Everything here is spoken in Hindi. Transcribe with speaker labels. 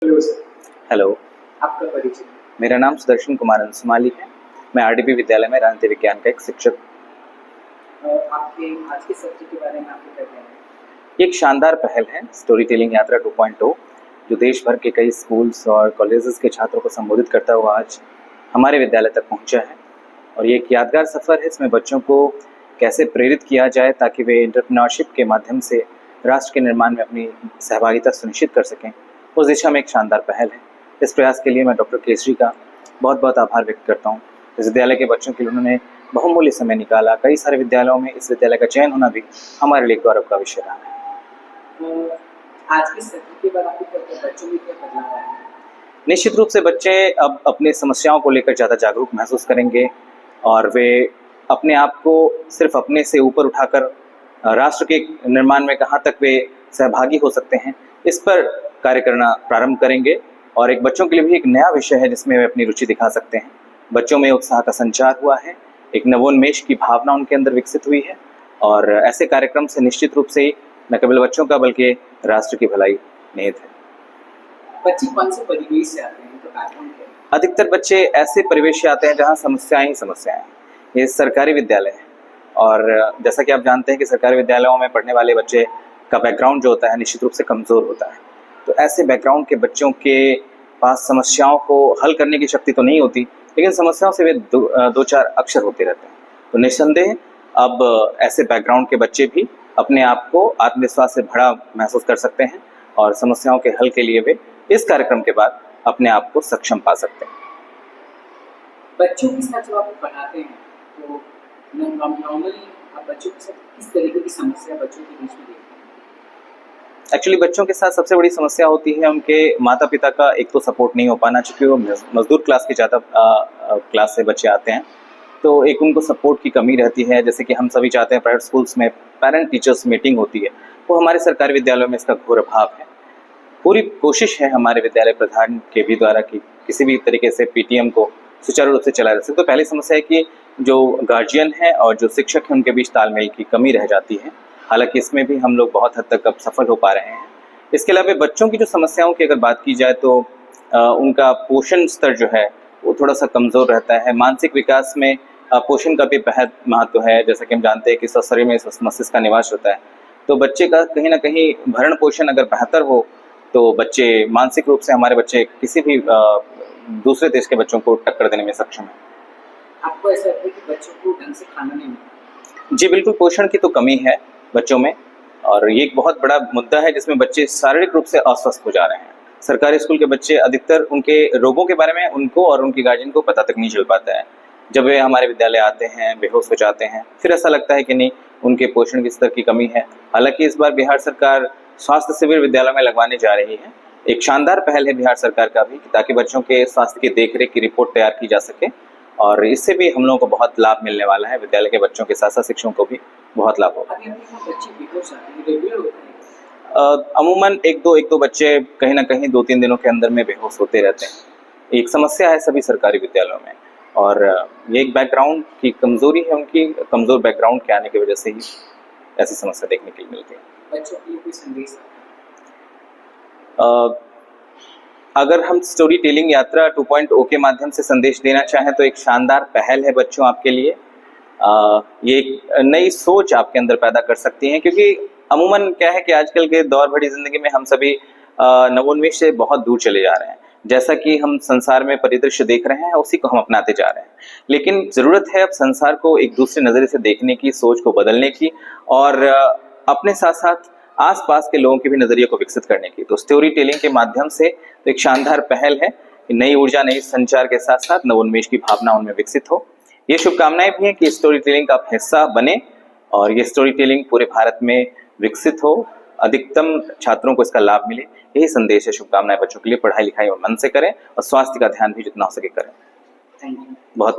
Speaker 1: Hello sir.
Speaker 2: हेलो,
Speaker 1: आपका परिचय?
Speaker 2: मेरा नाम सुदर्शन कुमार अंशुमाली है। मैं आरडीपी विद्यालय में राजनीति विज्ञान का एक शिक्षक।
Speaker 1: आपके आज के सब्जेक्ट के बारे में आपको क्या कहना है?
Speaker 2: ये एक शानदार पहल है स्टोरी टेलिंग यात्रा 2.0, जो देश भर के कई स्कूल्स और कॉलेजेस के छात्रों को संबोधित करता हुआ आज हमारे विद्यालय तक पहुंचा है। और ये एक यादगार सफ़र है। इसमें बच्चों को कैसे प्रेरित किया जाए ताकि वे एंटरप्रेन्योरशिप के माध्यम से राष्ट्र के निर्माण में अपनी सहभागिता सुनिश्चित कर सकें, उस दिशा में एक शानदार पहल है। इस प्रयास के लिए मैं डॉक्टर केसरी का बहुत बहुत आभार व्यक्त करता हूँ। इस विद्यालय के बच्चों के लिए उन्होंने बहुमूल्य समय निकाला। कई सारे विद्यालयों में इस विद्यालय का चयन होना भी हमारे लिए गौरव का विषय रहा है।
Speaker 1: आज के सत्र के बाद आपको बच्चों में क्या बदलाव आया?
Speaker 2: निश्चित रूप से बच्चे अब अपनी समस्याओं को लेकर ज़्यादा जागरूक महसूस करेंगे और वे अपने आप को सिर्फ अपने से ऊपर उठाकर राष्ट्र के निर्माण में कहाँ तक वे सहभागी हो सकते हैं, इस पर कार्य करना प्रारंभ करेंगे। और एक बच्चों के लिए भी एक नया विषय है जिसमें वे अपनी रुचि दिखा सकते हैं। बच्चों में उत्साह का संचार हुआ है, एक नवोन्मेष की भावना उनके अंदर विकसित हुई है। और ऐसे कार्यक्रम से निश्चित रूप से न केवल बच्चों का बल्कि राष्ट्र की भलाई निहित है।
Speaker 1: बच्चे कौन से परिवेश से आते हैं? तो कार्यक्रम क्या है?
Speaker 2: अधिकतर बच्चे ऐसे परिवेश से आते हैं जहाँ समस्याएं ही समस्याएं हैं। ये सरकारी विद्यालय है और जैसा कि आप जानते हैं कि सरकारी विद्यालयों में पढ़ने वाले बच्चे का बैकग्राउंड जो होता है निश्चित रूप से कमज़ोर होता है। तो ऐसे बैकग्राउंड के बच्चों के पास समस्याओं को हल करने की शक्ति तो नहीं होती, लेकिन समस्याओं से वे दो चार अक्षर होते रहते हैं। तो निस्संदेह अब ऐसे बैकग्राउंड के बच्चे भी अपने आप को आत्मविश्वास से भरा महसूस कर सकते हैं और समस्याओं के हल के लिए वे इस कार्यक्रम के बाद अपने आप को सक्षम पा सकते हैं।
Speaker 1: बच्चों के साथ जब आप पढ़ाते हैं तो नॉर्मली आप बच्चों के साथ किस तरीके की समस्या बच्चों के बीच में देखते हैं?
Speaker 2: एक्चुअली बच्चों के साथ सबसे बड़ी समस्या होती है उनके माता पिता का एक तो सपोर्ट नहीं हो पाना, चूँकि वो मजदूर क्लास के ज़्यादा क्लास से बच्चे आते हैं, तो एक उनको सपोर्ट की कमी रहती है। जैसे कि हम सभी चाहते हैं प्राइवेट स्कूल्स में पेरेंट टीचर्स मीटिंग होती है, वो हमारे सरकारी विद्यालयों में इसका घोर अभाव है। पूरी कोशिश है हमारे विद्यालय प्रधान के भी द्वारा कि किसी भी तरीके से पीटीएम को सुचारू रूप से चलाया जा सके। तो पहली समस्या है कि जो गार्जियन है और जो शिक्षक हैं उनके बीच तालमेल की कमी रह जाती है। हालांकि इसमें भी हम लोग बहुत हद तक अब सफल हो पा रहे हैं। इसके अलावा बच्चों की जो समस्याओं की अगर बात की जाए तो उनका पोषण स्तर जो है वो थोड़ा सा कमज़ोर रहता है। मानसिक विकास में पोषण का भी बेहद महत्व है। जैसा कि हम जानते हैं कि स्वस्थ शरीर में मस्तिष्क का निवास होता है, तो बच्चे का कहीं ना कहीं भरण पोषण अगर बेहतर हो तो बच्चे मानसिक रूप से, हमारे बच्चे किसी भी दूसरे देश के बच्चों को टक्कर देने में सक्षम है।
Speaker 1: आपको ऐसा लगता है कि बच्चों को ढंग से खाना नहीं मिलता?
Speaker 2: जी बिल्कुल, पोषण की तो कमी है बच्चों में और ये एक बहुत बड़ा मुद्दा है जिसमें बच्चे शारीरिक रूप से अस्वस्थ हो जा रहे हैं। सरकारी स्कूल के बच्चे अधिकतर उनके रोगों के बारे में उनको और उनके गार्जियन को पता तक नहीं चल पाता है। जब वे हमारे विद्यालय आते हैं बेहोश हो जाते हैं, फिर ऐसा लगता है कि नहीं, उनके पोषण के स्तर की कमी है। हालांकि इस बार बिहार सरकार स्वास्थ्य शिविर विद्यालय में लगवाने जा रही है। एक शानदार पहल है बिहार सरकार का भी, ताकि बच्चों के स्वास्थ्य की देखरेख की रिपोर्ट तैयार की जा सके और इससे भी हम लोगों को बहुत लाभ मिलने वाला है। विद्यालय के बच्चों के साथ साथ शिक्षकों को भी बहुत लाभ होगा। अमूमन एक दो बच्चे कहीं ना कहीं 2-3 दिनों के अंदर में बेहोश होते रहते हैं। एक समस्या है सभी सरकारी विद्यालयों में और ये एक बैकग्राउंड की कमजोरी है, उनकी कमजोर बैकग्राउंड के आने की वजह से ही ऐसी समस्या देखने के लिए मिलती है।
Speaker 1: बच्चों के लिए कोई संदेश?
Speaker 2: अगर हम स्टोरी टेलिंग यात्रा 2.0 के माध्यम से संदेश देना चाहें तो एक शानदार पहल है बच्चों आपके लिए। ये एक नई सोच आपके अंदर पैदा कर सकती हैं, क्योंकि अमूमन क्या है कि आजकल के दौर भरी जिंदगी में हम सभी नवोन्मेष से बहुत दूर चले जा रहे हैं। जैसा कि हम संसार में परिदृश्य देख रहे हैं उसी को हम अपनाते जा रहे हैं, लेकिन जरूरत है अब संसार को एक दूसरे नजरिए से देखने की, सोच को बदलने की और अपने साथ साथ आसपास के लोगों के भी नजरिए को विकसित करने की। तो स्टोरी टेलिंग के माध्यम से एक शानदार पहल है कि नई ऊर्जा, नई संचार के साथ साथ नवोन्मेष की भावना उनमें विकसित हो। ये शुभकामनाएं भी हैं कि स्टोरी टेलिंग का आप हिस्सा बने और ये स्टोरी टेलिंग पूरे भारत में विकसित हो, अधिकतम छात्रों को इसका लाभ मिले। यही संदेश है। शुभकामनाएं बच्चों के लिए। पढ़ाई लिखाई और मन से करें और स्वास्थ्य का ध्यान भी जितना हो सके करें।
Speaker 1: Thank you.
Speaker 2: बहुत